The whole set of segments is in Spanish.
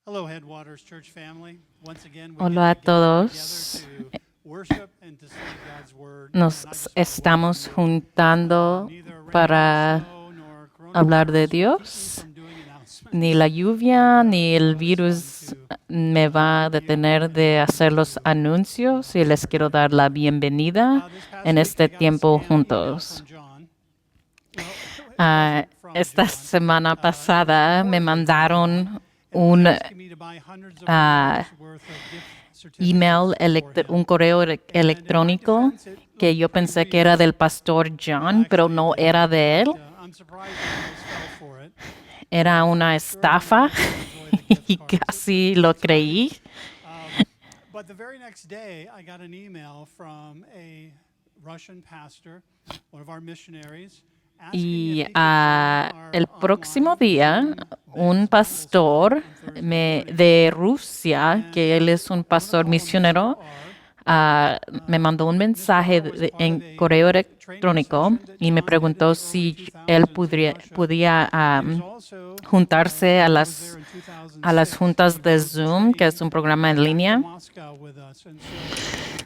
Hello, Headwaters Church family. Once again, we Hola a get together todos. to worship and to study God's Word. Nos Not just estamos what we do. juntando Neither rain, para snow, nor hablar de coronavirus will keep me Dios. from doing announcements. Ni la lluvia ni el It's always virus fun to me va a review detener de and hacer los to anuncios y les quiero dar la bienvenida this past en week, I este got a tiempo scam email juntos. from John. Well, it Ah, wasn't from esta John. semana It was pasada me reportedly from John, mandaron and was un asking me to buy hundreds of ah, dollars worth of gift email, certificates for him. un correo And in my electrónico defense, it que looked yo pretty pensé que era real. del pastor Well, John, pero actually, no it era did, de él. but unsurprisingly, I almost fell for it. Era I'm una sure that estafa I didn't enjoy the gift y cards casi lo as much. creí. But the very next day, I got an email from a Russian pastor, one of our missionaries, asking Y if he could join our el próximo online día, Zoom un men's Bible study pastor on Thursday mornings. de Rusia, And que él es un I'm going to pastor call him Mr. misionero, R. me mandó un Mr. mensaje R was part of en a correo training electrónico session that y me John did in preguntó the early si él 2000s in Russia. podía He was also, juntarse when a I was there in a las 2006, juntas he de goes to Zoom, que es train un programa en back to línea. Moscow with us. And so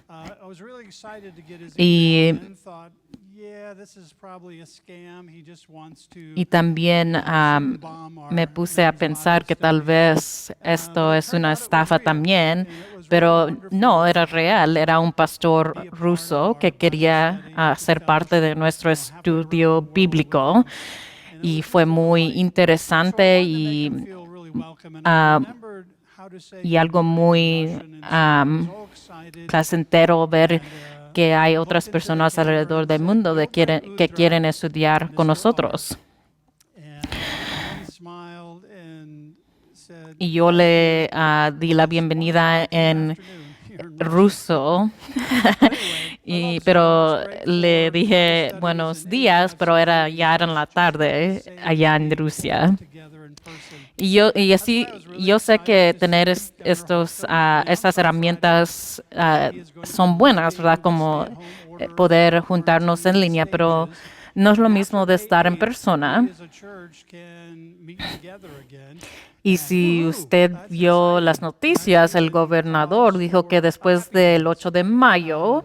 I was really excited to get his Y, email and then thought, yeah, this is probably a scam. He just wants to y también Zoom bomb me our puse a men's pensar Bible que tal study. vez But esto it es turned una out it was estafa real. también, And it was really pero wonderful no, era for him real, era un to pastor be a part of ruso our que Bible quería study and to ser parte de fellowship, nuestro halfway around the estudio world with bíblico him. And it y was fue just a muy delight. So I interesante wanted to make him feel really welcome, and I remembered how to say y good algo morning in muy Russian, and so I was all excited. placentero ver And que hay I looked otras into the personas camera alrededor and del said, mundo Dobry que quieren Utro, estudiar con Mr. R. nosotros. And he smiled and said, Y yo thank le you. di Well, la it's 1 bienvenida o'clock in the en afternoon here in Russia. ruso, But anyway, I love Zoom. pero It's great le for Bible dije studies, buenos and días, anytime pero I've era seen ya Zoom era en la is just like tarde saved allá en being Rusia. together in person. Y That's así, why I was really yo sé que excited to tener see Governor Hochul, and I'm estas so excited herramientas that he is going to son be buenas, ¿verdad? lifting the Como stay-at-home orders poder on juntarnos en many línea, pero stages. no es lo And mismo after de 8 estar en weeks, persona. we as a church can meet together again. Y And si woohoo, usted that's vio las exciting. noticias, el Given gobernador cause dijo que for después del 8 de mayo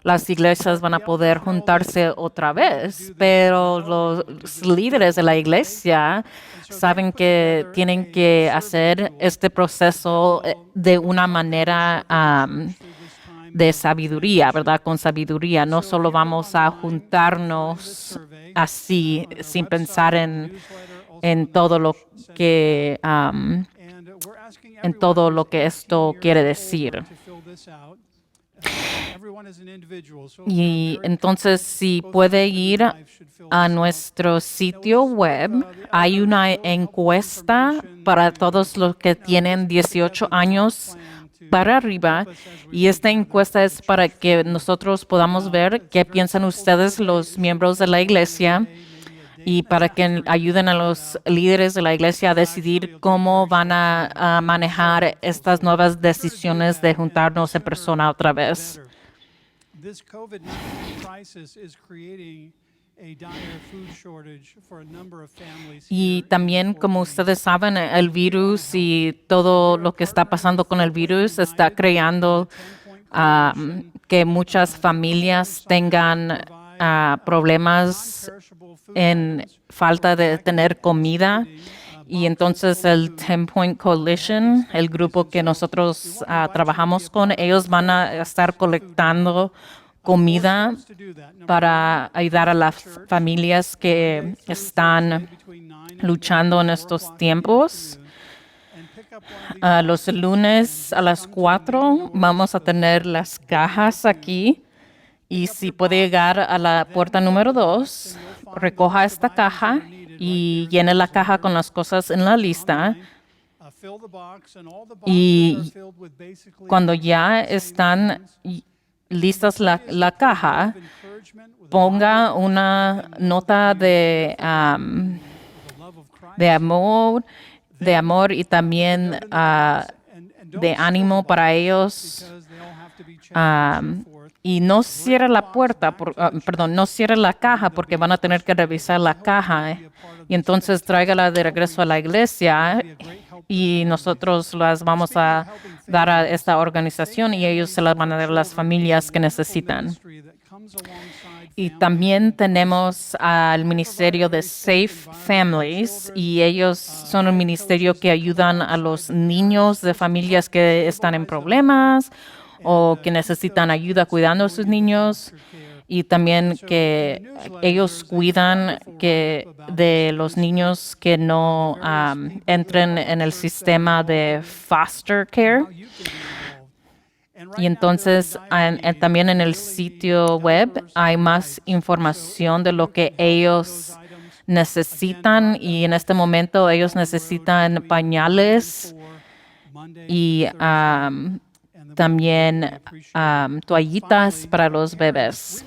las iglesias but van a the poder elders know that juntarse otra we need to vez, do this pero well. We los need to do this líderes de la faithfully. iglesia And so they saben put que together tienen a que survey hacer tool este that proceso will de una help them to manera shepherd the church through this time de of sabiduría, transition. ¿verdad? Con sabiduría. No So if solo you go vamos a online, you can find this juntarnos survey así, on our sin website, pensar our newsletter, also en on the todo lo church center que app. And we're asking en everyone todo who's lo que 18 esto years quiere or decir. older to fill this out. Everyone is an individual. So if you're Y married entonces, couple, si both puede husband and ir wife should fill a this out. nuestro Now, sitio with web, the hay elders, una they'll help with encuesta information para to todos los que tienen just put 18 together the right años plan to para help arriba. us as we Y move esta together encuesta as a es para church que family. nosotros podamos ver It's a qué very piensan simple ustedes, survey. los It should miembros de take la only a iglesia, day, maybe a day y and a para half que for you to ayuden a fill that los out. líderes de la iglesia a Actually, decidir it'll take cómo very van short time. a It's manejar so helpful. estas So nuevas be sure to do decisiones de that, and the juntarnos en sooner persona otra the vez. better. This COVID-19 crisis is creating a dire food shortage for a number of families Y here también, in como Fort Wayne. ustedes saben, el virus y todo lo que está pasando con el virus está creando que muchas familias tengan problemas en falta de tener comida. Y entonces el 10 Point Coalition, el grupo que nosotros trabajamos con, ellos van a estar colectando comida para ayudar a las familias que están luchando en estos tiempos. Los lunes a las 4 vamos a tener las cajas aquí. Y si puede llegar a la puerta número 2, recoja esta caja y llene la caja con las cosas en la lista. Y cuando ya están listas la caja, ponga una nota de amor y también de ánimo para ellos. y no cierre la puerta, perdón, no cierre la caja porque van a tener que revisar la caja. Y entonces tráigala de regreso a la iglesia y nosotros las vamos a dar a esta organización y ellos se las van a dar a las familias que necesitan. Y también tenemos al ministerio de Safe Families y ellos son un ministerio que ayudan a los niños de familias que están en problemas o que necesitan ayuda cuidando a sus niños y también que ellos cuidan de los niños que no entren en el sistema de foster care. Y entonces también en el sitio web hay más información de lo que ellos necesitan y en este momento ellos necesitan pañales y también toallitas para los bebés.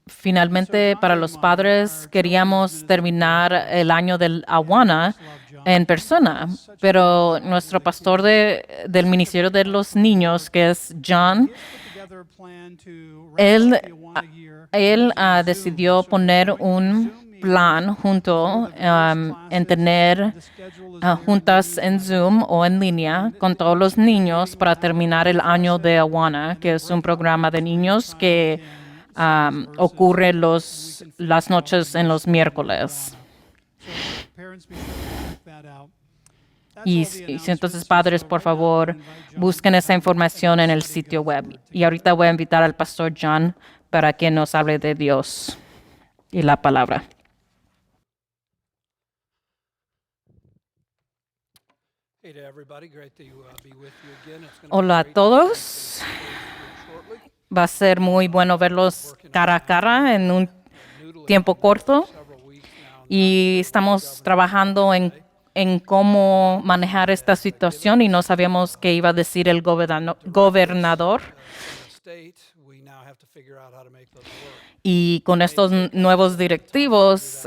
Finalmente, para los padres, queríamos terminar el año del Awana en persona, pero nuestro pastor del Ministerio de los Niños, que es John, él decidió poner un plan junto en tener juntas en Zoom o en línea con todos los niños para terminar el año de Awana, que es un programa de niños que ocurre las noches en los miércoles. Y entonces, padres, por favor, busquen esa información en el sitio web. Y ahorita voy a invitar al pastor John para que nos hable de Dios y la palabra. Hola a todos. Va a ser muy bueno verlos cara a cara en un tiempo corto. Y estamos trabajando en cómo manejar esta situación y no sabíamos qué iba a decir el gobernador. Y con estos nuevos directivos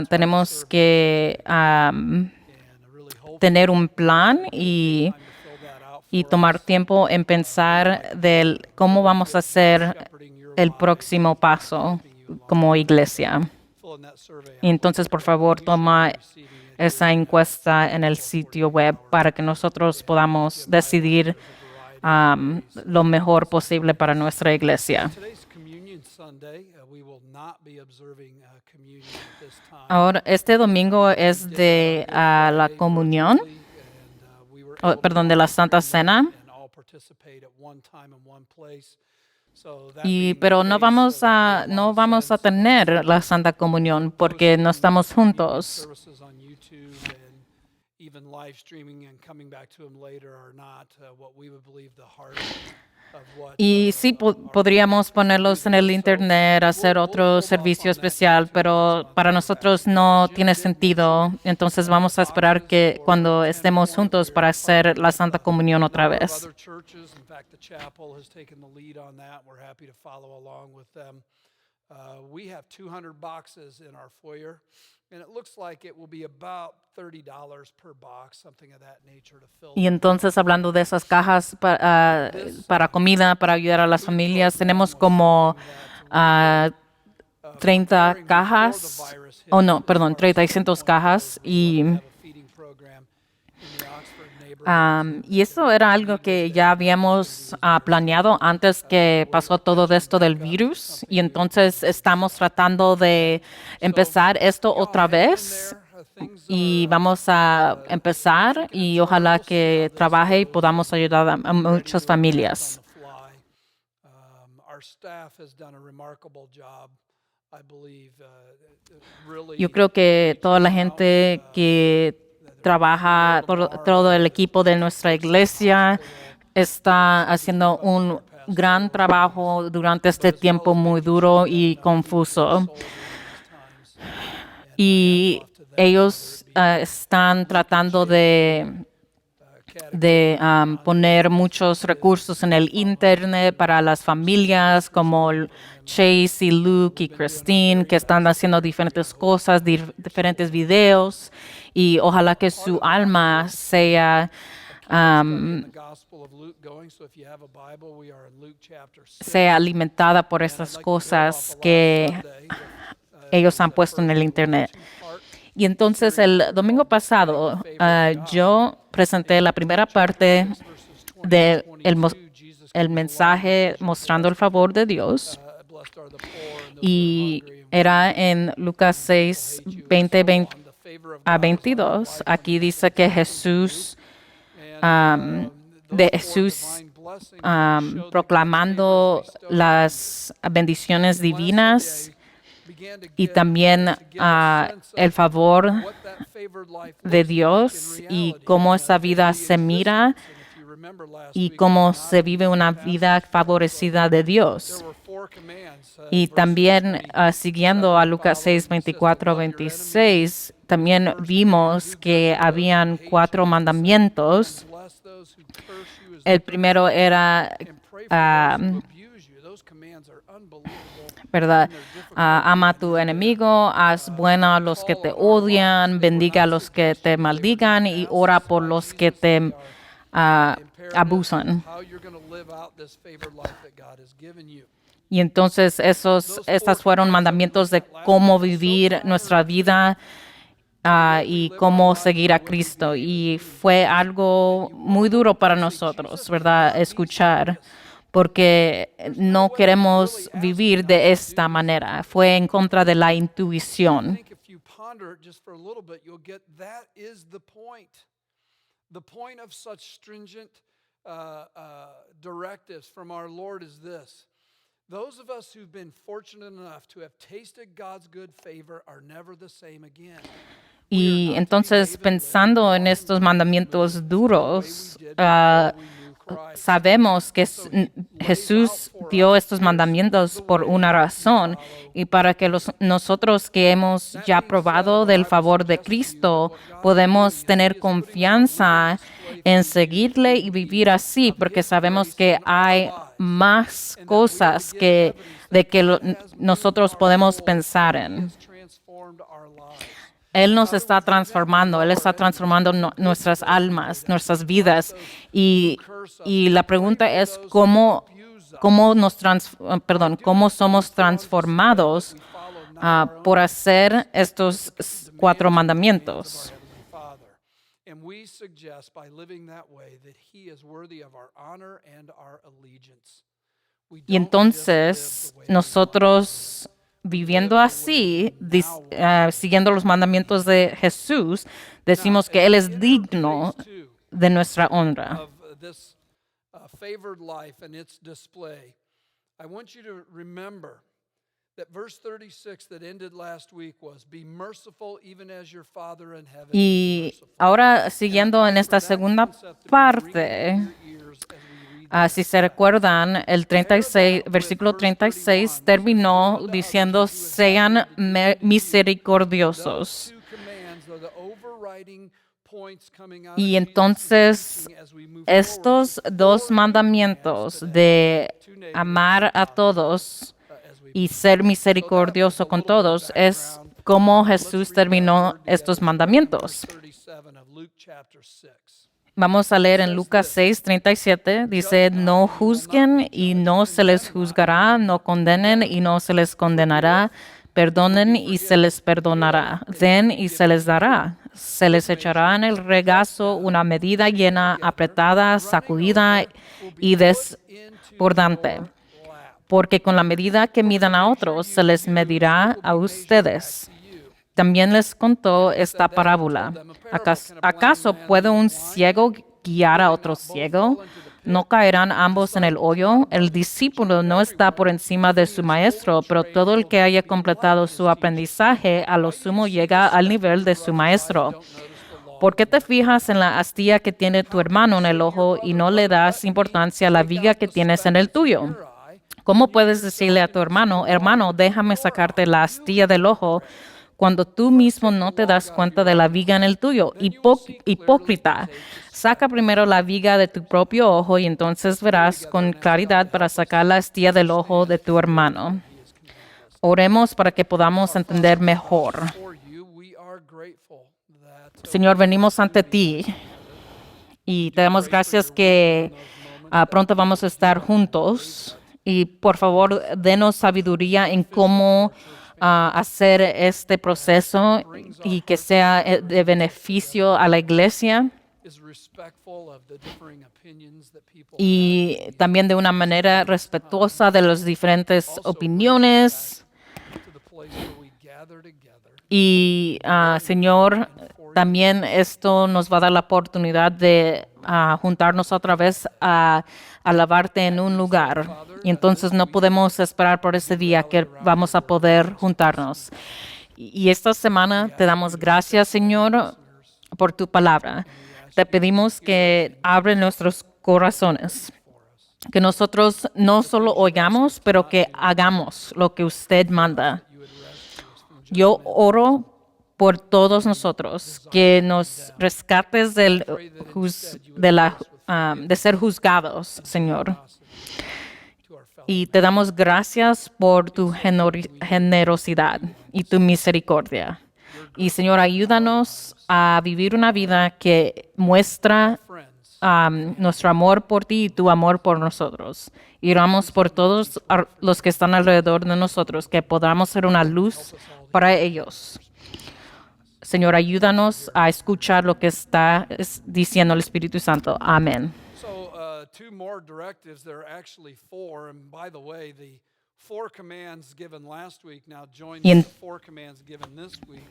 tenemos que tener un plan y tomar tiempo en pensar de cómo vamos a hacer el próximo paso como iglesia. Y entonces, por favor, toma esa encuesta en el sitio web para que nosotros podamos decidir lo mejor posible para nuestra iglesia. Ahora, este domingo es de la comunión, de la Santa Cena. Pero no vamos a tener la Santa Comunión porque no estamos juntos. Y sí, podríamos ponerlos en el internet, hacer otro servicio especial, pero para nosotros no tiene sentido. Entonces vamos a esperar que cuando estemos juntos para hacer la Santa Comunión otra vez. We have 200 boxes in our foyer, and it looks like it will be about $30 per box, something of that nature to fill. Y entonces, hablando de esas cajas para comida, para ayudar a las familias, tenemos como 30 cajas, 300 cajas y eso era algo que ya habíamos planeado antes que pasó todo esto del virus. Y entonces estamos tratando de empezar esto otra vez. Y vamos a empezar y ojalá que trabaje y podamos ayudar a muchas familias. Yo creo que toda la gente que trabaja, todo el equipo de nuestra iglesia está haciendo un gran trabajo durante este tiempo muy duro y confuso. Y ellos están tratando de de poner muchos recursos en el internet para las familias como Chase y Luke y Christine, que están haciendo diferentes cosas, diferentes videos, y ojalá que su alma sea sea alimentada por estas cosas que ellos han puesto en el internet. Y entonces el domingo pasado yo presenté la primera parte del el mensaje mostrando el favor de Dios, y era en Lucas 6, 20 a 22. Aquí dice que Jesús proclamando las bendiciones divinas y también el favor de Dios y cómo esa vida se mira y cómo se vive una vida favorecida de Dios. Y también siguiendo a Lucas 6, 24, 26, también vimos que habían 4 mandamientos. El primero era, ¿verdad? Ama a tu enemigo, haz bueno a los que te odian, bendiga a los que te maldigan y ora por los que te abusan. Y entonces estos fueron mandamientos de cómo vivir nuestra vida y cómo seguir a Cristo. Y fue algo muy duro para nosotros, ¿verdad? Escuchar, porque no queremos vivir de esta manera. Fue en contra de la intuición. The point of such stringent directives from our Lord is this. Those of us who've been fortunate enough to have tasted God's good favor are never the same again. Y entonces, pensando en estos mandamientos duros, sabemos que Jesús dio estos mandamientos por una razón, y para que nosotros que hemos ya probado del favor de Cristo podemos tener confianza en seguirle y vivir así, porque sabemos que hay más cosas de que nosotros podemos pensar en. Él nos está transformando, Él está transformando nuestras almas, nuestras vidas. Y la pregunta es cómo somos transformados por hacer estos 4 mandamientos. Y entonces nosotros, viviendo así, siguiendo los mandamientos de Jesús, decimos que Él es digno de nuestra honra. Y ahora, siguiendo en esta segunda parte, si se recuerdan, el versículo 36 terminó diciendo, sean misericordiosos. Y entonces, estos 2 mandamientos de amar a todos y ser misericordioso con todos es como Jesús terminó estos mandamientos. Vamos a leer en Lucas 6, 37. Dice, no juzguen y no se les juzgará, no condenen y no se les condenará, perdonen y se les perdonará, den y se les dará. Se les echará en el regazo una medida llena, apretada, sacudida y desbordante. Porque con la medida que midan a otros, se les medirá a ustedes. También les contó esta parábola. ¿Acaso puede un ciego guiar a otro ciego? ¿No caerán ambos en el hoyo? El discípulo no está por encima de su maestro, pero todo el que haya completado su aprendizaje, a lo sumo llega al nivel de su maestro. ¿Por qué te fijas en la astilla que tiene tu hermano en el ojo y no le das importancia a la viga que tienes en el tuyo? ¿Cómo puedes decirle a tu hermano, hermano, déjame sacarte la astilla del ojo, cuando tú mismo no te das cuenta de la viga en el tuyo. Hipócrita, saca primero la viga de tu propio ojo y entonces verás con claridad para sacar la astilla del ojo de tu hermano. Oremos para que podamos entender mejor. Señor, venimos ante ti y te damos gracias que pronto vamos a estar juntos. Y por favor, denos sabiduría en cómo hacer este proceso y que sea de beneficio a la iglesia y también de una manera respetuosa de las diferentes opiniones. Y Señor, también esto nos va a dar la oportunidad de juntarnos otra vez a alabarte en un lugar. Y entonces no podemos esperar por ese día que vamos a poder juntarnos. Y esta semana te damos gracias, Señor, por tu palabra. Te pedimos que abre nuestros corazones, que nosotros no solo oigamos, pero que hagamos lo que usted manda. Yo oro por todos nosotros, que nos rescates de ser juzgados, Señor. Y te damos gracias por tu generosidad y tu misericordia. Y Señor, ayúdanos a vivir una vida que muestra nuestro amor por ti y tu amor por nosotros. Y oramos por todos los que están alrededor de nosotros, que podamos ser una luz para ellos. Señor, ayúdanos a escuchar lo que está diciendo el Espíritu Santo. Amén. Two more directives. There are actually four. And by the way, the 4 commands given last week now join the 4 commands given this week.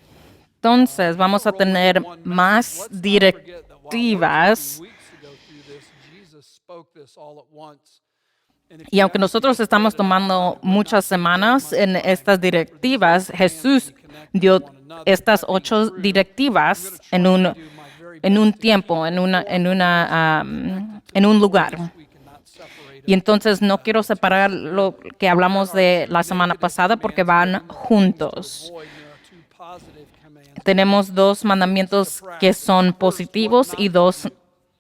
Entonces, vamos a tener más directivas. Y aunque nosotros estamos tomando muchas semanas en estas directivas, Jesús dio estas 8 directivas en un tiempo, en un lugar. Y entonces no quiero separar lo que hablamos de la semana pasada porque van juntos. Tenemos 2 mandamientos que son positivos y 2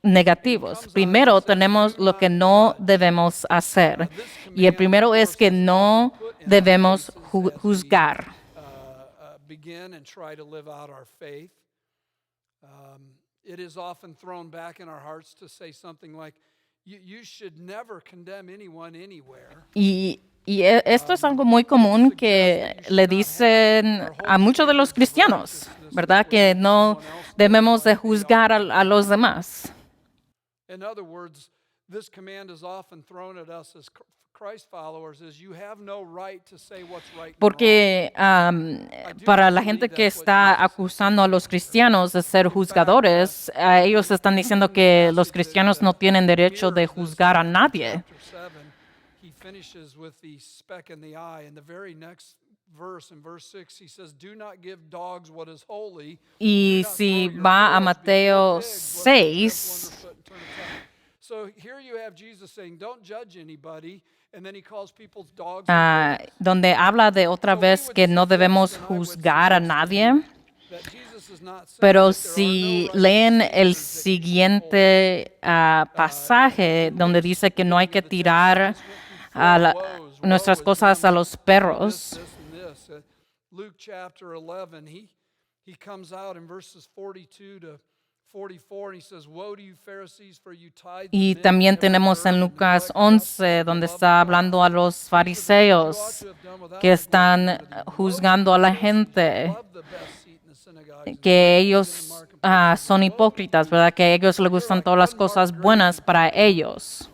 negativos. Primero tenemos lo que no debemos hacer. Y el primero es que no debemos juzgar. It is often thrown back in our hearts to say something like, you should never condemn anyone anywhere. Y esto es algo muy común que le dicen a muchos de los cristianos, ¿verdad? Que no debemos de juzgar a los demás. In other words, this command is often thrown at us as Christ followers is you have no right to say what's right. Porque para la gente que está acusando a los cristianos de ser juzgadores, ellos están diciendo que los cristianos no tienen derecho de juzgar a nadie. He finishes with the speck in the eye, and the very next verse, in verse 6, he says, "Do not give dogs what is holy." Y si va a Mateo 6, so here you have Jesus saying, "Don't judge anybody." And then he calls people's dogs. Donde habla de otra vez que no debemos juzgar a nadie. Pero si leen el siguiente pasaje donde dice que no hay que tirar nuestras cosas a los perros. Luke chapter 11, he comes out in verses 42 to 44 and he says, "Woe to you Pharisees, for you tithe." Y también tenemos en Lucas 11 donde está hablando a los fariseos que están juzgando a la gente, que ellos son hipócritas, ¿verdad? Que a ellos les gustan todas las cosas buenas para ellos.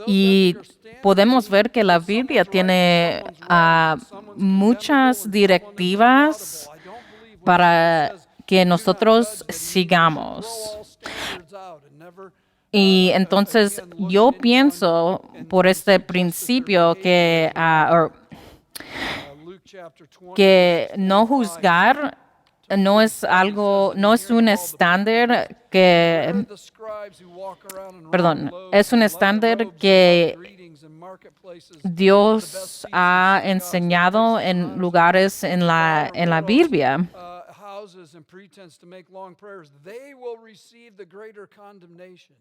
Y podemos ver que la Biblia tiene muchas directivas para que nosotros sigamos. Y entonces yo pienso por este principio que no juzgar no es algo, no es un estándar que, perdón, es un estándar que Dios ha enseñado en lugares en la Biblia. Houses and pretense to make long prayers, they will receive the greater condemnation.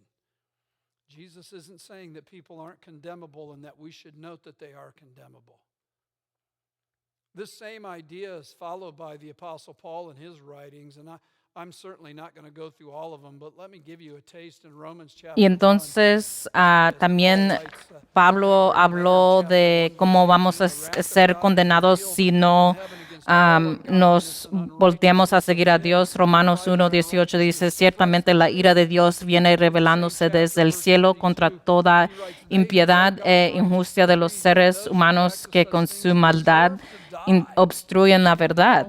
Jesus isn't saying that people aren't condemnable and that we should note that they are condemnable. This same idea is followed by the Apostle Paul in his writings, and I'm certainly not going to go through all of them, but let me give you a taste in Romans chapter Y entonces también Pablo habló de cómo vamos a ser condenados si no nos volteamos a seguir a Dios. Romanos 1:18 dice, ciertamente la ira de Dios viene revelándose desde el cielo contra toda impiedad e injusticia de los seres humanos que con su maldad obstruyen la verdad.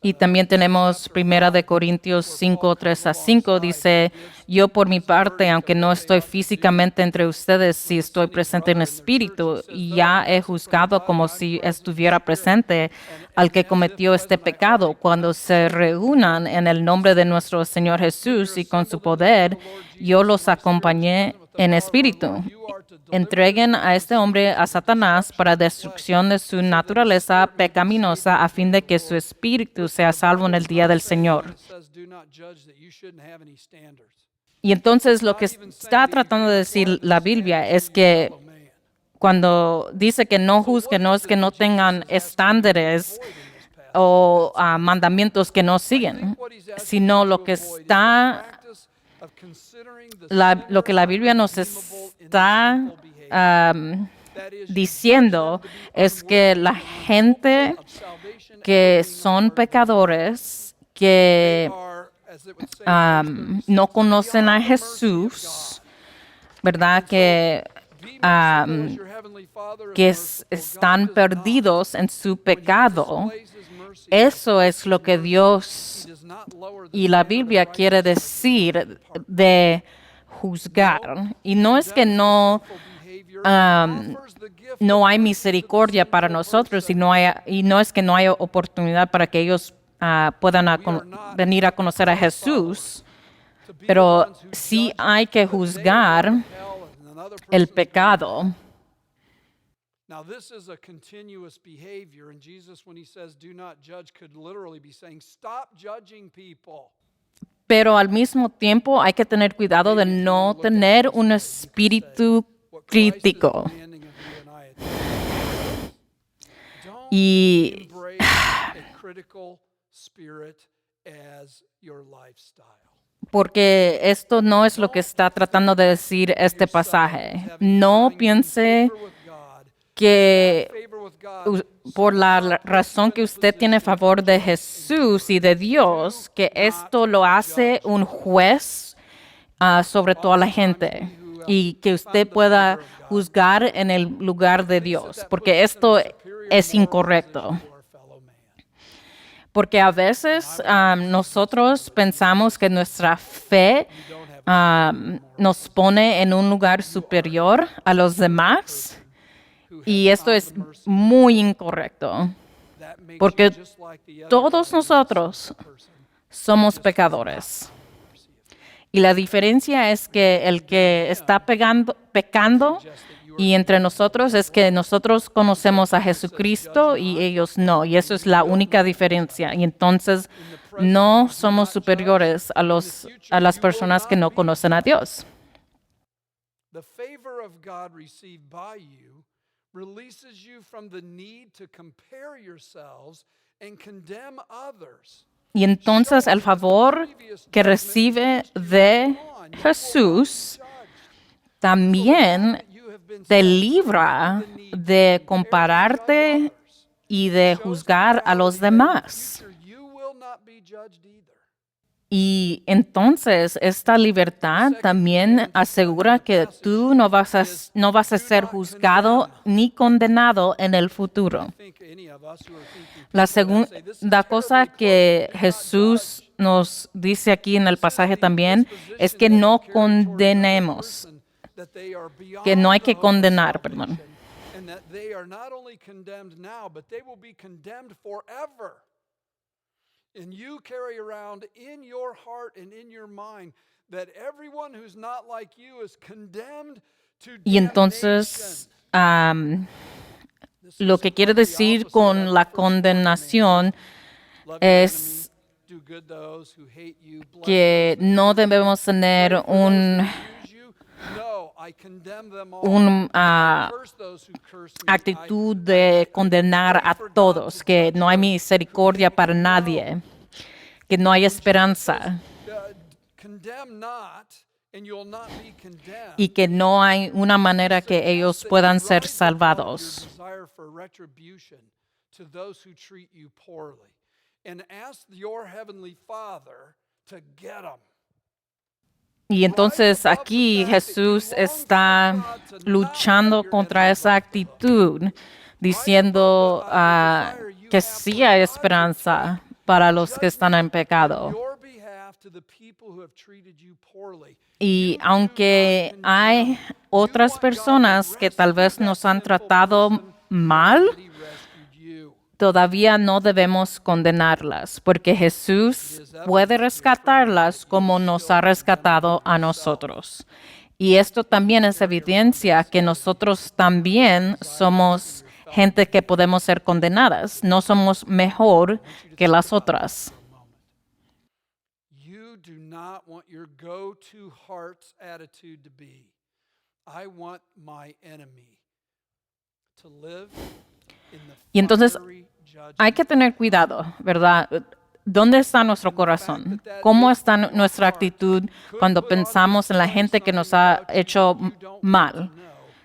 Y también tenemos 1 Corintios 5:3-5, dice, yo por mi parte, aunque no estoy físicamente entre ustedes, sí estoy presente en espíritu, y ya he juzgado como si estuviera presente al que cometió este pecado. Cuando se reúnan en el nombre de nuestro Señor Jesús y con su poder, yo los acompañé en espíritu. Entreguen a este hombre a Satanás para destrucción de su naturaleza pecaminosa a fin de que su espíritu sea salvo en el día del Señor. Y entonces lo que está tratando de decir la Biblia es que cuando dice que no juzguen, no es que no tengan estándares o mandamientos que no siguen, sino lo que está lo que la Biblia nos está diciendo es que la gente que son pecadores, que no conocen a Jesús, ¿verdad? Que están perdidos en su pecado, eso es lo que Dios y la Biblia quiere decir de juzgar. Y no es que no hay misericordia para nosotros y no es que no haya oportunidad para que ellos puedan venir a conocer a Jesús, pero sí hay que juzgar el pecado. Now, this is a continuous behavior, and Jesus, when he says do not judge, could literally be saying stop judging people. Pero al mismo tiempo hay que tener cuidado de no tener un espíritu crítico. Y porque esto no es lo que está tratando de decir este pasaje. No piense que por la razón que usted tiene favor de Jesús y de Dios, que esto lo hace un juez sobre toda la gente y que usted pueda juzgar en el lugar de Dios, porque esto es incorrecto. Porque a veces nosotros pensamos que nuestra fe nos pone en un lugar superior a los demás. Y esto es muy incorrecto, porque todos nosotros somos pecadores. Y la diferencia es que el que está pecando y entre nosotros es que nosotros conocemos a Jesucristo y ellos no. Y eso es la única diferencia. Y entonces no somos superiores a las personas que no conocen a Dios. The favor of God received by you releases you from the need to compare yourselves and condemn others. Y entonces el favor que recibe de Jesús también te libra de compararte y de juzgar a los demás. Y entonces esta libertad también asegura que tú no vas a ser juzgado ni condenado en el futuro. La segunda cosa que Jesús nos dice aquí en el pasaje también es que no condenemos, que no hay que condenar, perdón. and that they are not only condemned now, but they will be condemned forever. And you carry around in your heart and in your mind that everyone who's not like you is condemned to Y entonces, lo que quiere decir con la condenación es que no debemos tener una actitud de condenar a todos, que no hay misericordia para nadie, que no hay esperanza y que no hay una manera que ellos puedan ser salvados. Y entonces aquí Jesús está luchando contra esa actitud, diciendo que sí hay esperanza para los que están en pecado. Y aunque hay otras personas que tal vez nos han tratado mal, todavía no debemos condenarlas, porque Jesús puede rescatarlas como nos ha rescatado a nosotros. Y esto también es evidencia que nosotros también somos gente que podemos ser condenadas. No somos mejor que las otras. You do not want your go-to heart's attitude to be, I want my enemy to live in the Y entonces fiery judgment. hay que tener cuidado, ¿verdad? ¿Dónde está nuestro corazón? ¿Cómo está nuestra actitud cuando pensamos en la gente que nos ha hecho mal?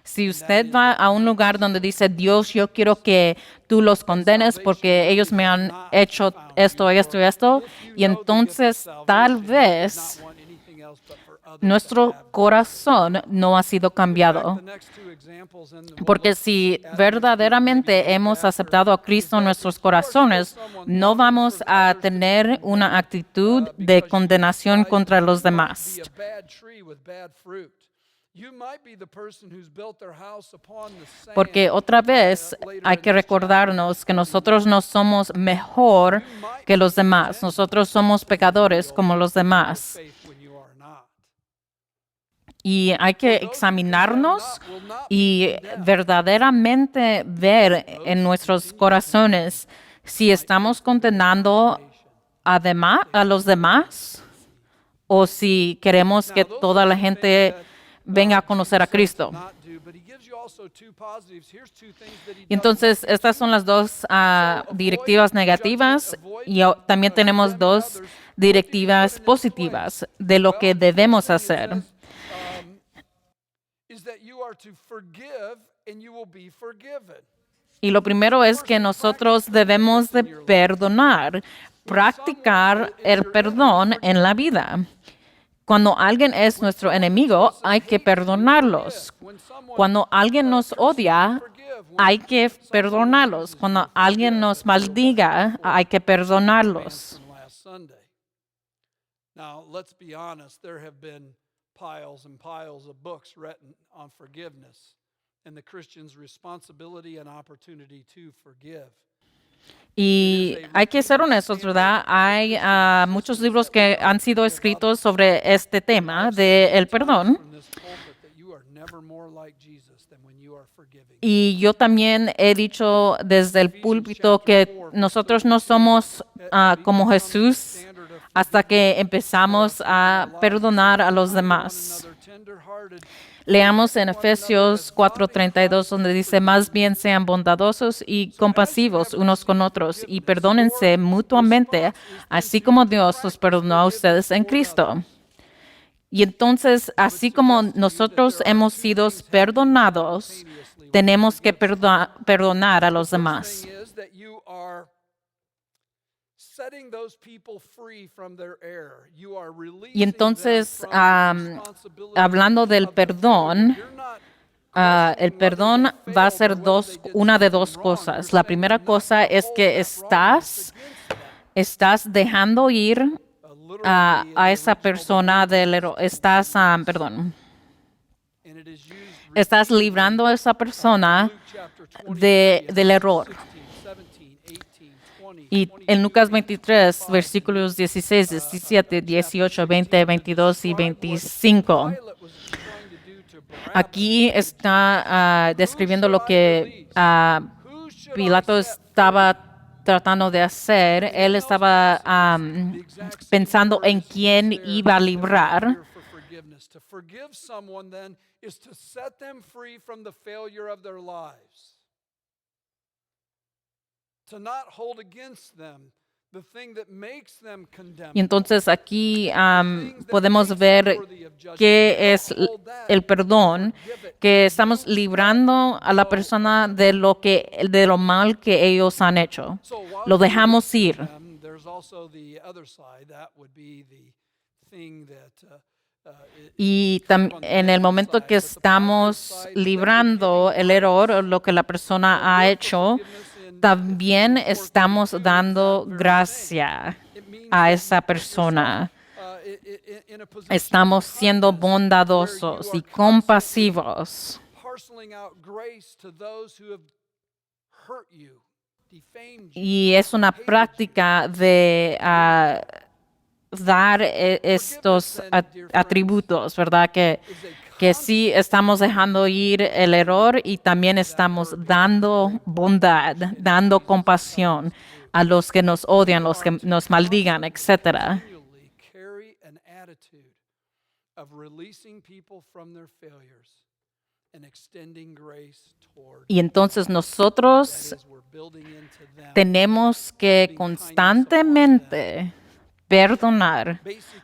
Si usted va a un lugar donde dice, Dios, yo quiero que tú los condenes porque ellos me han hecho esto, esto y esto, y entonces tal vez nuestro corazón no ha sido cambiado. Porque si verdaderamente hemos aceptado a Cristo en nuestros corazones, no vamos a tener una actitud de condenación contra los demás. Porque otra vez hay que recordarnos que nosotros no somos mejor que los demás. Nosotros somos pecadores como los demás. Y hay que examinarnos y verdaderamente ver en nuestros corazones si estamos condenando a los demás o si queremos que toda la gente venga a conocer a Cristo. Y entonces, estas son las dos directivas negativas y también tenemos dos directivas positivas de lo que debemos hacer. Y lo primero es que nosotros debemos de perdonar, practicar el perdón en la vida. Cuando alguien es nuestro enemigo, hay que perdonarlos. Cuando alguien nos odia, hay que perdonarlos. Cuando alguien nos maldiga, hay que perdonarlos. Now, let's be honest, there have been piles and piles of books written on forgiveness and the Christian's responsibility and opportunity to forgive. Y hay que ser honestos, ¿verdad? Hay muchos libros que han sido escritos sobre este tema del perdón. Y yo también he dicho desde el púlpito que nosotros no somos como Jesús hasta que empezamos a perdonar a los demás. Leamos en Efesios 4:32, donde dice, más bien sean bondadosos y compasivos unos con otros y perdónense mutuamente, así como Dios los perdonó a ustedes en Cristo. Y entonces, así como nosotros hemos sido perdonados, tenemos que perdonar a los demás. Y entonces, hablando del perdón, el perdón va a ser una de dos cosas. La primera cosa es que estás dejando ir a esa persona estás And it is used estás librando a esa persona Luke chapter 23 and del error. 16, 17, 18, 20, Y en Lucas 23, 25, versículos 16, 17, 18, 20, 22 y 25. Pilate was trying to do to Barabbas. Aquí está describiendo lo que Who should I Pilato set estaba tratando de hacer. Él estaba the exact same pensando word en is quién used there iba a as we librar. have here for forgiveness. To forgive someone then is to set them free from the failure of their lives. To not hold against them the thing that makes them condemned. Y entonces aquí podemos ver qué es el perdón, que estamos librando a la persona de lo mal que ellos han hecho. Lo dejamos ir. There's also the other side. That would be the thing that Y en el momento que estamos librando el error o lo que la persona ha hecho, también estamos dando gracia a esa persona. Estamos siendo bondadosos y compasivos. parceling out grace to those who have hurt you, defamed you. Y es una práctica de dar estos atributos, ¿verdad? Que sí estamos dejando ir el error y también estamos dando bondad, dando compasión a los que nos odian, los que nos maldigan, etcétera. Continually carry an attitude of releasing people from their failures and extending grace toward Y entonces nosotros as we're building into them. tenemos que constantemente perdonar,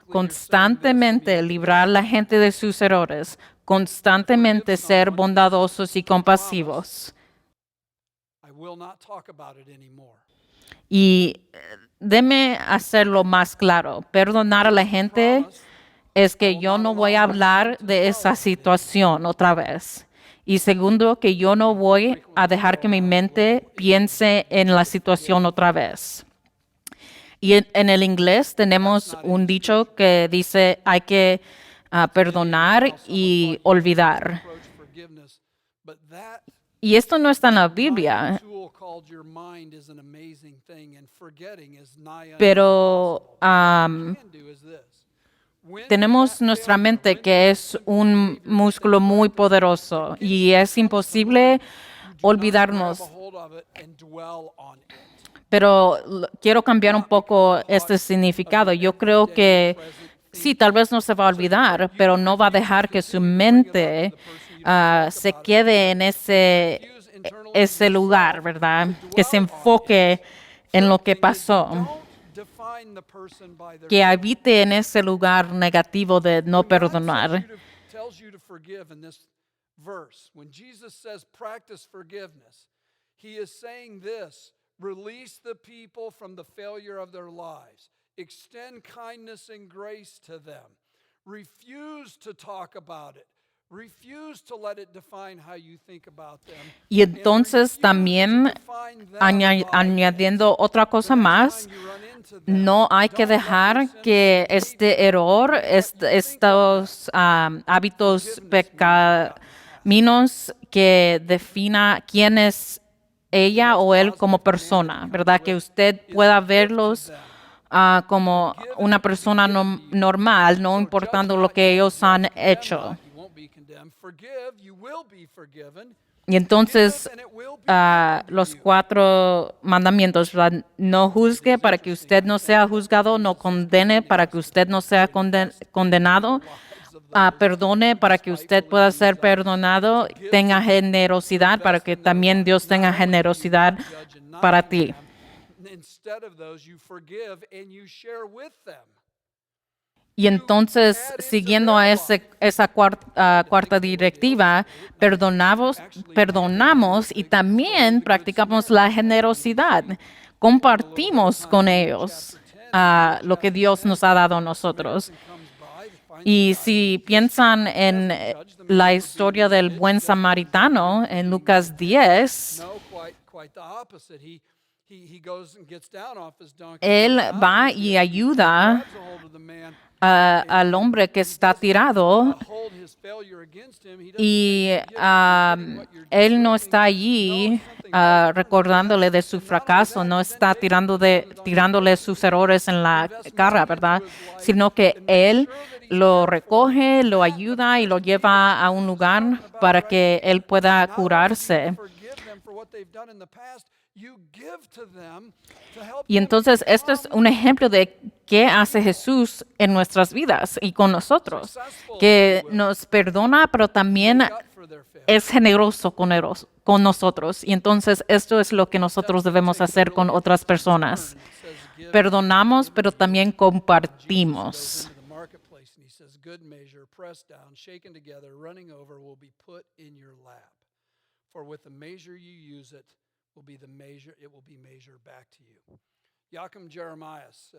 constantemente librar a la gente de sus errores, constantemente ser bondadosos y compasivos. I will not talk about it anymore. Y déme hacerlo más claro. Perdonar a la gente es que yo no voy a hablar de esa situación otra vez. Y segundo, que yo no voy a dejar que mi mente piense en la situación otra vez. Y en el inglés tenemos un dicho que dice hay que perdonar y olvidar. Approach forgiveness, but that Y esto no está en la Biblia, tool called your mind is an amazing thing, and forgetting is nigh pero can do is this. When tenemos that nuestra failure, mente when que es un músculo muy poderoso y es imposible olvidarnos. grab a hold of it and dwell on it. Pero quiero cambiar un poco este significado. Yo creo que sí, tal vez no se va a olvidar, pero no va a dejar que su mente se quede en ese lugar, ¿verdad? Que se enfoque en lo que pasó, Don't define the person by their que habite en ese lugar negativo de no perdonar. tells you to forgive in this verse. When Jesus says practice forgiveness, he is saying this: release the people from the failure of their lives. Extend kindness and grace to them. Refuse to talk about it. Refuse to let it define how you think about them. Y entonces también Define them by añadiendo otra cosa más, you run into them. no hay que dejar que este error, estos hábitos pecaminos que defina quién es ella o él como persona, ¿verdad? Que usted pueda verlos como una persona normal, no importando lo que ellos han hecho. You won't be condemned. Forgive, you will be forgiven. Y entonces And it will be los 4 mandamientos, ¿verdad? No juzgue para que usted no sea juzgado, no condene para que usted no sea condenado, perdone para que usted pueda ser perdonado, tenga generosidad para que también Dios tenga generosidad para ti. instead of those, you forgive and you share with them. Y entonces, siguiendo a esa cuarta directiva, perdonamos y también practicamos la generosidad. Compartimos con ellos lo que Dios nos ha dado a nosotros. Y si piensan en la historia del buen samaritano en Lucas 10, No, quite the opposite. he goes and gets down off his donkey. Él goes out va and y ayuda grabs a hold of the man. al hombre que está tirado Hold his failure against him. He doesn't y say, "Yeah, you're what you're él no deserving." está allí No, it's something better. recordándole de su fracaso, no está tirándole sus errores en la cara, ¿verdad? Sino que él lo recoge, lo ayuda y lo lleva a un lugar para que él pueda curarse. Forgive them for what they've done in the past. You give to them to help Y them entonces esto es un ejemplo de qué hace Jesús en nuestras vidas y con nosotros, que nos perdona, pero también gut for their failure. es generoso con nosotros. Y entonces esto es lo que nosotros debemos hacer con otras personas. Perdonamos, pero también compartimos. Into the marketplace, and he says, "Good measure, pressed down, shaken together, running over, will be put in your lap. For with the measure you use it, will be the measure it will be measured back to you." Joachim Jeremias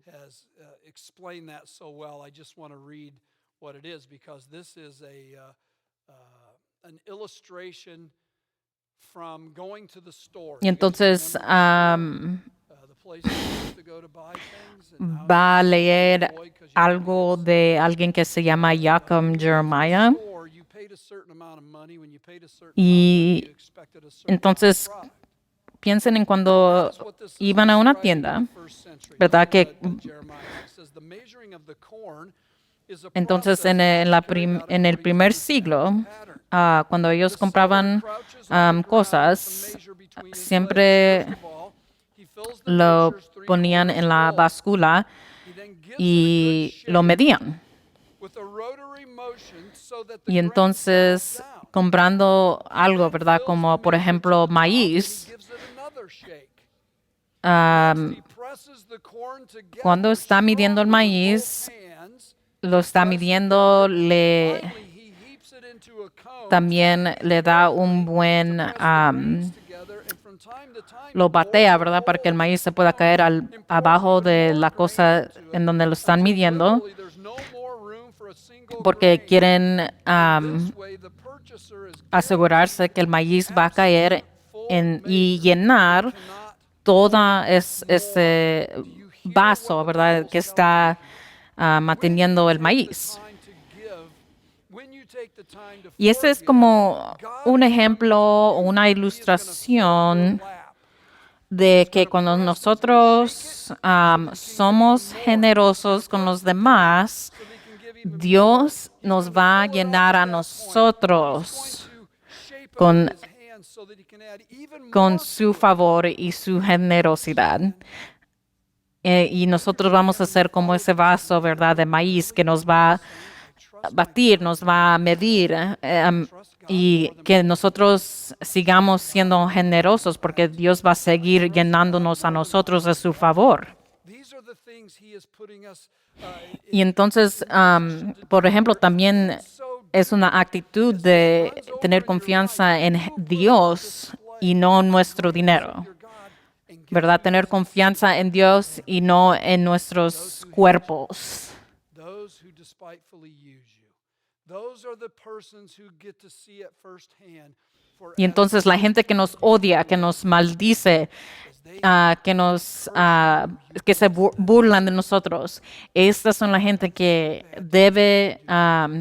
has explained that so well. I just want to read what it is because this is an illustration from going to the store. Y You guys entonces remember the place you used to go to buy things, and how va a you leer avoid 'cause you algo de alguien que se llama Joachim Jeremiah. store, you paid a certain amount of money. When you paid a certain Y amount of money, you expected a certain entonces amount of product. piensen en cuando That's what this is iban a una describing in tienda, the first century. ¿verdad? Listen Que to Jeremiah. It says, "The measuring of the corn is a entonces process carried out en el according primer to the siglo, pattern. cuando ellos The compraban sower crouches on the ground cosas, to measure between his siempre legs. First of all, he fills the lo pitchers 3/4 ponían en la full. báscula He then gives it a y good lo shake medían. with a rotary motion so that the Y grain entonces settles down. comprando algo, ¿verdad? Fills Como the por measure to ejemplo the top, and maíz, he gives it another shake. am, Next, he presses the corn together cuando está midiendo el strongly with maíz, both hands. lo está midiendo, Finally, he heaps it into a cone, también le da un buen, press the grains together, and from time to time, lo he bores batea, a ¿verdad? Para que el hole maíz se pueda caer abajo de la cosa en donde lo están until midiendo, literally there's no more room for a single porque grain. quieren This way, the purchaser is asegurarse que el maíz va a caer y llenar toda ese vaso, ¿verdad? Que está manteniendo el maíz. Y ese es como un ejemplo o una ilustración de que cuando nosotros somos generosos con los demás, Dios nos va a llenar a nosotros con su favor y su generosidad. Y nosotros vamos a ser como ese vaso, ¿verdad?, de maíz que nos va a batir, nos va a medir, y que nosotros sigamos siendo generosos porque Dios va a seguir llenándonos a nosotros de su favor. Y entonces, por ejemplo, también es una actitud de tener confianza en Dios y no en nuestro dinero, ¿verdad? Tener confianza en Dios y no en nuestros cuerpos. Y entonces la gente que nos odia, que nos maldice, que se burlan de nosotros, estas son la gente que debe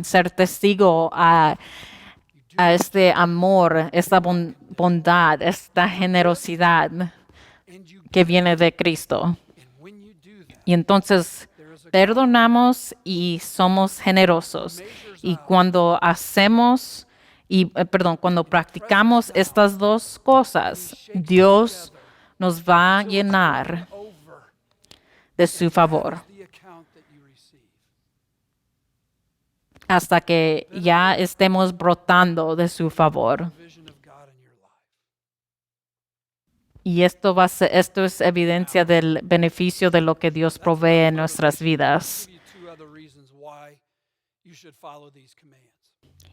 ser testigo a este amor, esta bondad, esta generosidad que viene de Cristo. Y entonces perdonamos y somos generosos. Y cuando cuando practicamos estas dos cosas, Dios nos va a llenar de su favor hasta que ya estemos brotando de su favor. Y esto es evidencia del beneficio de lo que Dios provee en nuestras vidas.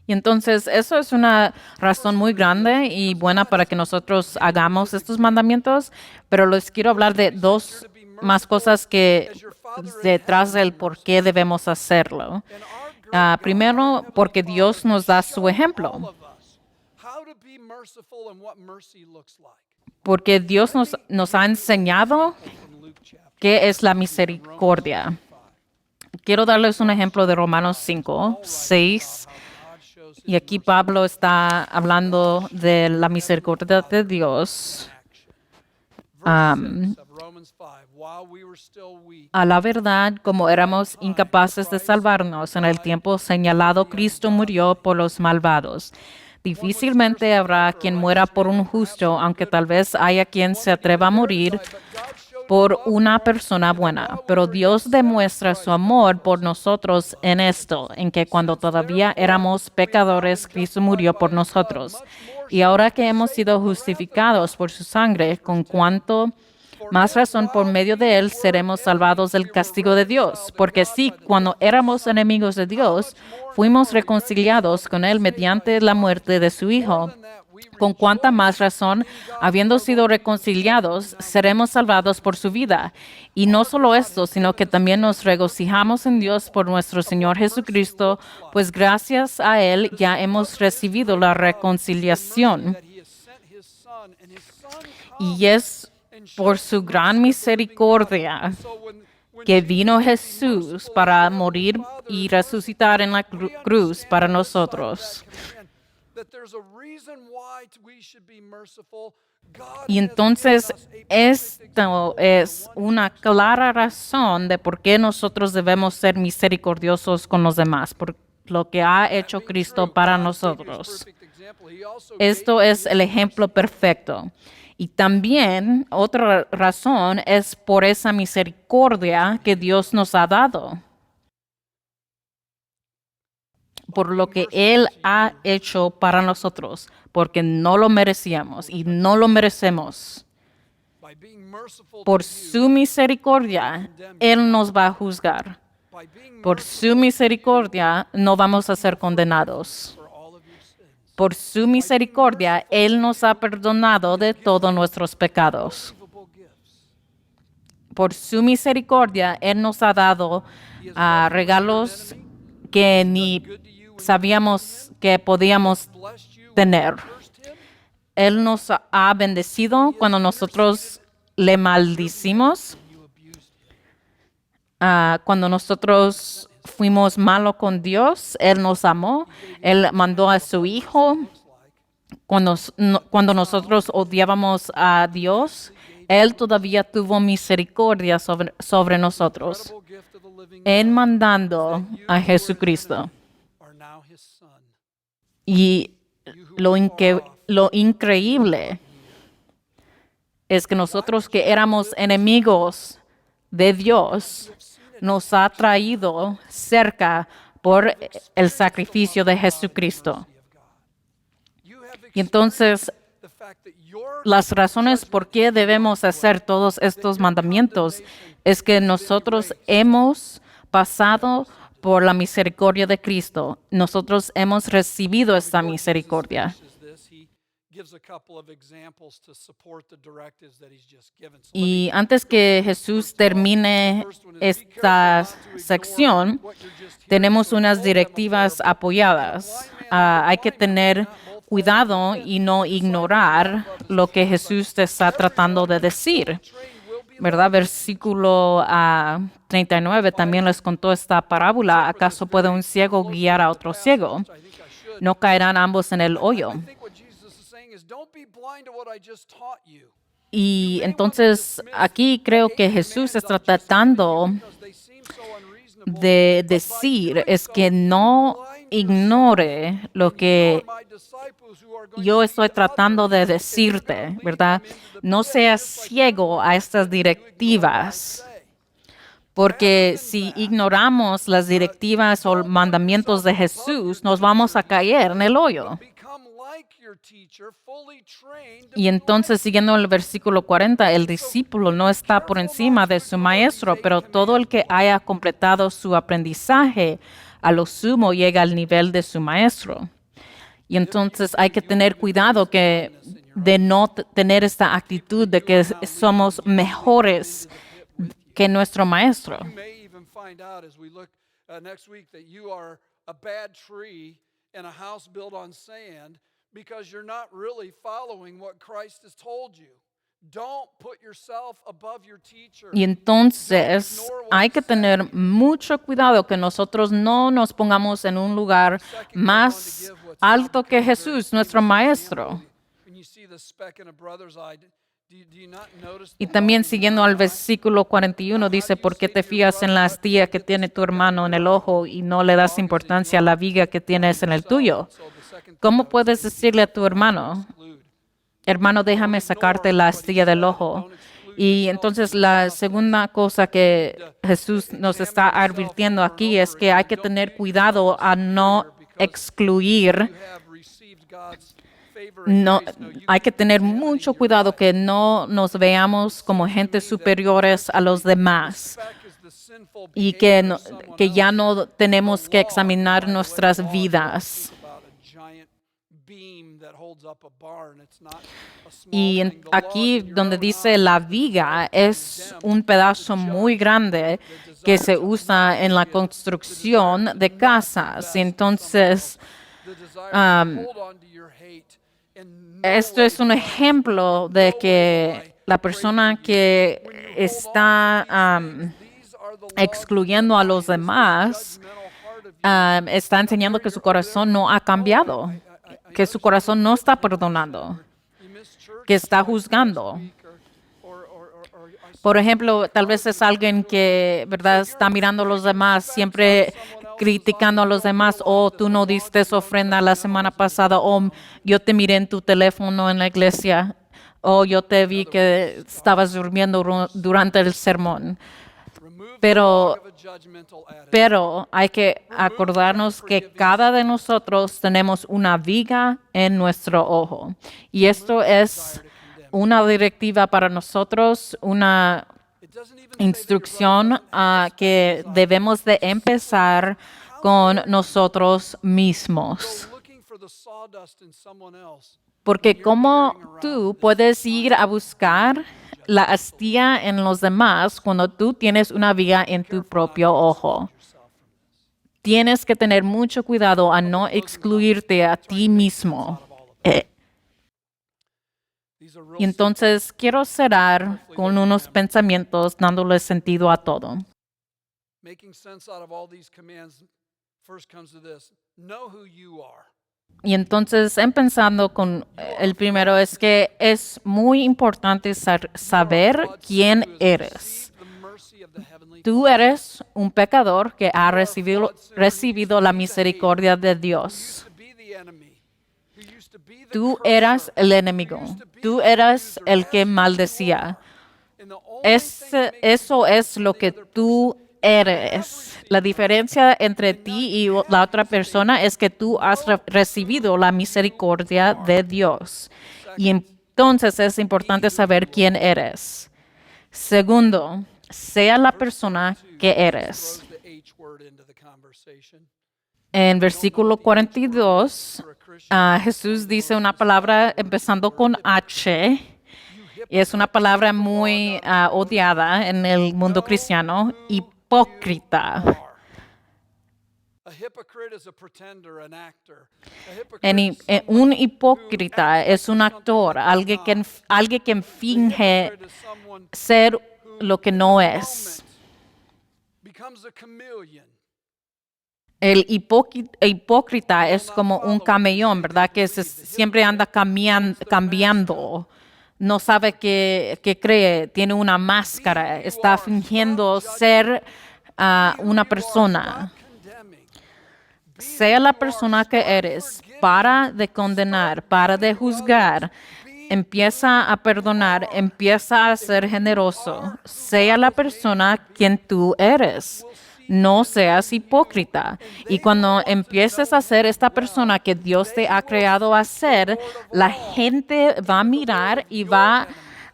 Y entonces eso es una razón muy grande y buena para que nosotros hagamos estos mandamientos, pero les quiero hablar de dos más cosas que detrás del por qué debemos hacerlo. Primero, porque Dios nos da su ejemplo. porque Dios nos ha enseñado From Luke chapter qué es la misericordia. 5. Quiero darles un ejemplo de Romanos 5, 6. How God shows his Y aquí Pablo está hablando de la misericordia de Dios. Verse 6 of Romans 5. While we were still weak, A la verdad, como éramos incapaces de salvarnos en el tiempo señalado, Cristo murió por los malvados. Difícilmente habrá quien muera por un justo, aunque tal vez haya quien se atreva a morir por una persona buena. Pero Dios demuestra su amor por nosotros en esto, en que cuando todavía éramos pecadores, Cristo murió por nosotros. Y ahora que hemos sido justificados por su sangre, con cuanto más razón por medio de él seremos salvados del castigo de Dios. Porque sí, cuando éramos enemigos de Dios, fuimos reconciliados con él mediante la muerte de su Hijo. Con cuánta más razón, habiendo sido reconciliados, seremos salvados por su vida. Y no solo esto, sino que también nos regocijamos en Dios por nuestro Señor Jesucristo, pues gracias a él ya hemos recibido la reconciliación. that he has sent his son, and his son Y es por su gran misericordia so when que vino Jesús para morir y resucitar en la cruz para nosotros. that there's a reason why we should be merciful. God Y has entonces given us a perfect esto es una clara razón de por qué nosotros debemos ser misericordiosos con los demás, por lo que ha hecho Cristo para nosotros. Esto es el ejemplo perfecto. Y también otra razón es por esa misericordia que Dios nos ha dado, por lo que Él ha hecho para nosotros, porque no lo merecíamos y no lo merecemos. Por su misericordia, Él nos va a juzgar. Por su misericordia, no vamos a ser condenados. Por su misericordia, Él nos ha perdonado de todos nuestros pecados. Por su misericordia, Él nos ha dado regalos que ni sabíamos que podíamos tener. Él nos ha bendecido cuando nosotros le maldicimos, cuando nosotros fuimos malos con Dios, Él nos amó, Él mandó a su Hijo. Cuando nosotros odiábamos a Dios, Él todavía tuvo misericordia sobre nosotros, en mandando a Jesucristo. Y lo increíble es que nosotros que éramos enemigos de Dios, nos ha traído cerca por el sacrificio de Jesucristo. Y entonces, las razones por qué debemos hacer todos estos mandamientos es que nosotros hemos pasado por la misericordia de Cristo. Nosotros hemos recibido esta misericordia. Y antes que Jesús termine esta sección, tenemos unas directivas apoyadas. Hay que tener cuidado y no ignorar lo que Jesús te está tratando de decir. ¿Verdad? Versículo 39 también les contó esta parábola. ¿Acaso puede un ciego guiar a otro ciego? ¿No caerán ambos en el hoyo? Y entonces aquí creo que Jesús está tratando de decir es que no ignore lo que yo estoy tratando de decirte, ¿verdad? No seas ciego a estas directivas, porque si ignoramos las directivas o mandamientos de Jesús, nos vamos a caer en el hoyo. Y entonces, siguiendo el versículo 40, el discípulo no está por encima de su maestro, pero todo el que haya completado su aprendizaje, a lo sumo llega al nivel de su maestro. Y entonces hay que tener cuidado de no tener esta actitud de que somos mejores que nuestro maestro. because you're not really following what Christ has told you. Don't put yourself above your teacher. Y entonces hay que tener mucho cuidado que nosotros no nos pongamos en un lugar más alto que Jesús, nuestro Maestro. When you see the speck in a brother's eye, do you not notice Y the también log in siguiendo your al eye? versículo 41 dice, ¿por qué te fías en la astilla que tiene tu hermano en el ojo y no le das importancia a la viga que tienes en el tuyo? So the second ¿Cómo puedes decirle a tu hermano, exclude. hermano, déjame sacarte la astilla del ojo? Y entonces la segunda cosa que Jesús nos está advirtiendo aquí es que hay que tener cuidado a no excluir. You have received God's favor and No, grace. No, you hay que can tener Christianity mucho in your cuidado life. que no nos veamos como gente superiores a los demás Speck is the sinful y behavior of someone que ya else. no tenemos que The log, examinar by the way, nuestras log, vidas. speak about a giant beam that holds up a barn. It's not a small Y thing. The log aquí in your donde own dice eye la is viga es condemned un pedazo muy grande que se usa en la construcción de casas. Entonces, the desire to hold on to your hate and no esto way es un ejemplo de que la persona que está these are the laws excluyendo a los demás judgmental heart of you. está enseñando que su corazón no ha cambiado, que su corazón no está perdonando, You miss church que está juzgando. or I Por ejemplo, tal vez es alguien que, ¿verdad?, está mirando a los demás, siempre criticando a los demás, o tú no diste ofrenda la semana pasada, o yo te miré en tu teléfono en la iglesia, o yo te vi que estabas durmiendo durante el sermón. remove Pero, the log of a judgmental attitude. pero hay que acordarnos que cada de nosotros tenemos una viga en nuestro ojo. Y esto es una directiva para nosotros, una It doesn't even say that your instrucción brother doesn't have a que speck inside. debemos de empezar con nosotros mismos. Go looking for the sawdust in someone else. Porque como tú puedes ir a buscar la astilla en los demás cuando tú tienes una viga en tu propio ojo. Tienes que tener mucho cuidado a no excluirte a ti mismo. These are Y real entonces quiero cerrar con unos pensamientos dándole sentido a todo. making sense out of all these commands. First comes to this: know who you are. Y entonces, empezando con el primero, es que es muy importante saber quién eres. Tú eres un pecador que ha recibido la misericordia de Dios. Tú eras el enemigo. Tú eras el que maldecía. Eso es lo que tú eres. La diferencia entre ti y la otra persona es que tú has recibido la misericordia de Dios. Y entonces es importante saber quién eres. Segundo, sea la persona que eres. En versículo 42, Jesús dice una palabra empezando con H. Y es una palabra muy odiada en el mundo cristiano, hipócrita. Un hipócrita es un actor, alguien que finge ser lo que no es. El hipócrita es como un camaleón, ¿verdad? Que siempre anda cambiando. No sabe qué cree, tiene una máscara, está fingiendo ser una persona. Sea la persona que eres, para de condenar, para de juzgar, empieza a perdonar, empieza a ser generoso. Sea la persona quien tú eres. No seas hipócrita. Y cuando empieces a ser esta persona que Dios te ha creado a ser, la gente va a mirar y va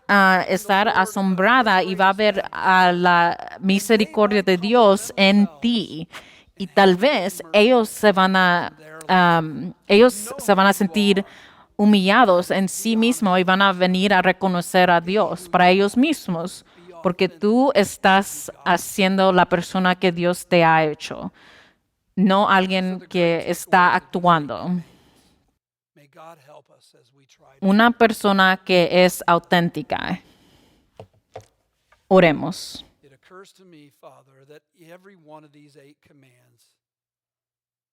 a estar asombrada y va a ver a la misericordia de Dios en ti. Y tal vez ellos se van a sentir humillados en sí mismos y van a venir a reconocer a Dios para ellos mismos, porque tú estás haciendo la persona que Dios te ha hecho, no alguien que está actuando. God help us as we try to. Una persona que es auténtica. Oremos. It occurs to me, Father, that every one of these 8 commands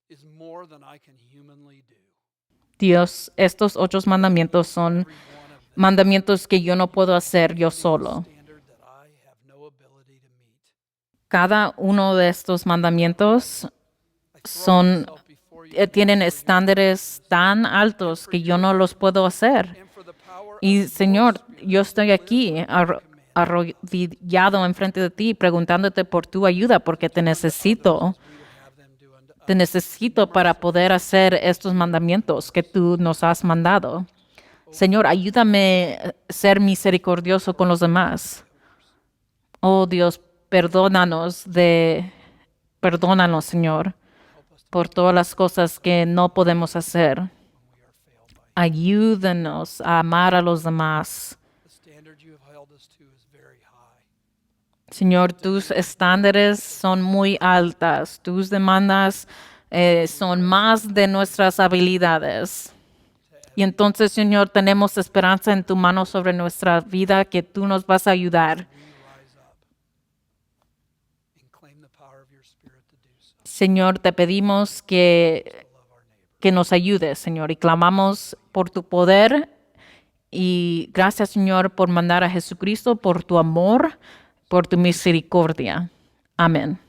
is more than I can humanly do. Dios, estos 8 mandamientos son Every one of them mandamientos que yo no puedo hacer yo is a solo. standard that I have no ability to meet. Cada uno de estos mandamientos I throw son, myself before you tienen now for your estándares tan altos que yo no los puedo hacer. and for the power Y of your Señor, Spirit yo estoy to live aquí by your command. arrodillado enfrente de ti preguntándote por tu ayuda porque te necesito. Te necesito para poder hacer estos mandamientos que tú nos has mandado. Señor, ayúdame a ser misericordioso con los demás. Oh Dios, perdónanos, Señor, por todas las cosas que no podemos hacer. Ayúdanos a amar a los demás. The standard you have held us to is very high. Señor, tus estándares son muy altas. Tus demandas son más de nuestras habilidades. Y entonces, Señor, tenemos esperanza en tu mano sobre nuestra vida que tú nos vas a ayudar. We rise up and claim the power of your Spirit to do so. Señor, te pedimos que Love our neighbor. nos ayudes, Señor, y clamamos por tu poder. Y gracias, Señor, por mandar a Jesucristo, por tu amor, por tu misericordia. Amén.